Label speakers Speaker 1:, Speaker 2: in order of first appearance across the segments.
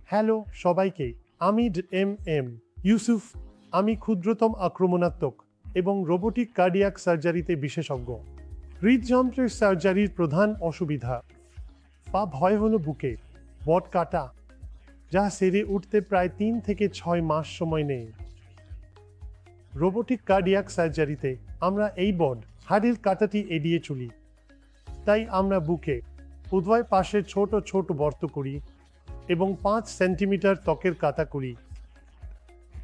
Speaker 1: Hello সবাইকে, আমি M Yusuf. আমি ক্ষুদ্রতম আক্রমণাত্মক এবং রোবোটিক কার্ডিয়াক সার্জারিতে বিশেষজ্ঞ। হৃদযন্ত্রের সার্জারির প্রধান অসুবিধা বা ভয় হলো বুকে বট কাটা, যা সেরে উঠতে প্রায় 3 থেকে 6 মাস সময় নেয়। রোবোটিক কার্ডিয়াক সার্জারিতে আমরা এই বট হাড়ের কাটাটি এড়িয়ে চলি। তাই আমরা বুকে উভয় পাশে ছোট ছোট গর্ত করি এবং 5 সেন্টিমিটার ত্বকের কাটা করি।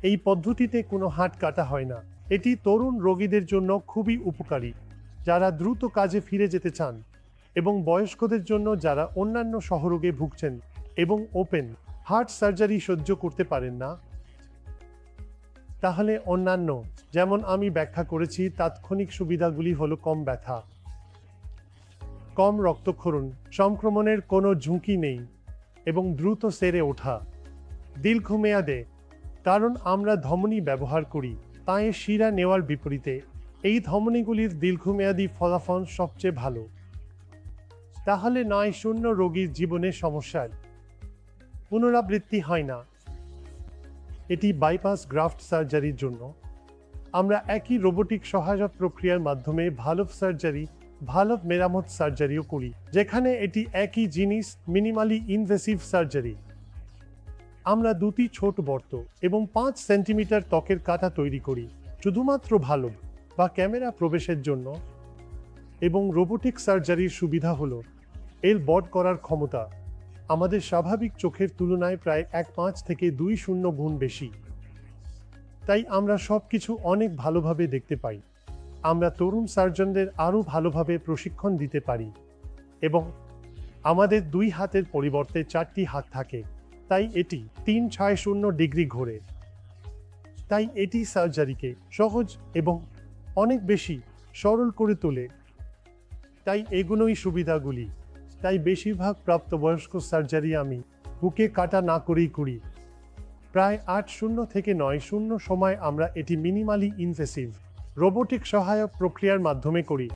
Speaker 1: এই পদ্ধতিতে কোনো হাড় কাটা হয় না। এটি তরুণ রোগীদের জন্য খুবই উপকারী, যারা দ্রুত কাজে ফিরে যেতে চান, এবং বয়স্কদের জন্য যারা অন্যান্য সহরোগে ভুগছেন এবং ওপেন হার্ট সার্জারি সহ্য করতে পারেন না। তাহলে অন্যান্য, যেমন আমি ব্যাখ্যা করেছি, তাৎক্ষণিক সুবিধাগুলি হলো কম ব্যথা, কম রক্তক্ষরণ, সংক্রমণের কোনো ঝুঁকি নেই এবং দ্রুত সেরে ওঠা। দীর্ঘমেয়াদে, কারণ আমরা ধমনী ব্যবহার করি, পায়ে শিরা নেওয়ার বিপরীতে এই ধমনীগুলির দীর্ঘমেয়াদী ফলাফল সবচেয়ে ভালো। তাহলে নয় শূন্য রোগীর জীবনে সমস্যার পুনরাবৃত্তি হয় না। এটি বাইপাস গ্রাফট সার্জারির জন্য আমরা একই রোবোটিক সহায়ক প্রক্রিয়ার মাধ্যমে ভালভ সার্জারি, ভালভ মেরামত সার্জারিও করি, যেখানে এটি একই জিনিস, মিনিমালি ইনভেসিভ সার্জারি। আমরা দুটি ছোট গর্ত এবং 5 সেন্টিমিটার ত্বকের কাটা তৈরি করি শুধুমাত্র ভালভ বা ক্যামেরা প্রবেশের জন্য। এবং রোবোটিক সার্জারির সুবিধা হলো এর বট করার ক্ষমতা আমাদের স্বাভাবিক চোখের তুলনায় প্রায় 1.5 থেকে 2.0 গুণ বেশি। তাই আমরা সব কিছু অনেক ভালোভাবে দেখতে পাই। আমরা তরুণ সার্জনদের আরও ভালোভাবে প্রশিক্ষণ দিতে পারি এবং আমাদের 2 হাতের পরিবর্তে 4টি হাত থাকে, তাই এটি 360 ডিগ্রি ঘোরে। তাই এটি সার্জারিকে সহজ এবং অনেক বেশি সরল করে তোলে। তাই এগুলোই সুবিধাগুলি। তাই বেশিরভাগ প্রাপ্তবয়স্ক সার্জারি আমি বুকে কাটা না করেই করি। প্রায় 8 থেকে 9 সময় আমরা এটি মিনিমালি ইনভেসিভ রোবোটিক সহায়ক প্রক্রিয়ার মাধ্যমে করি।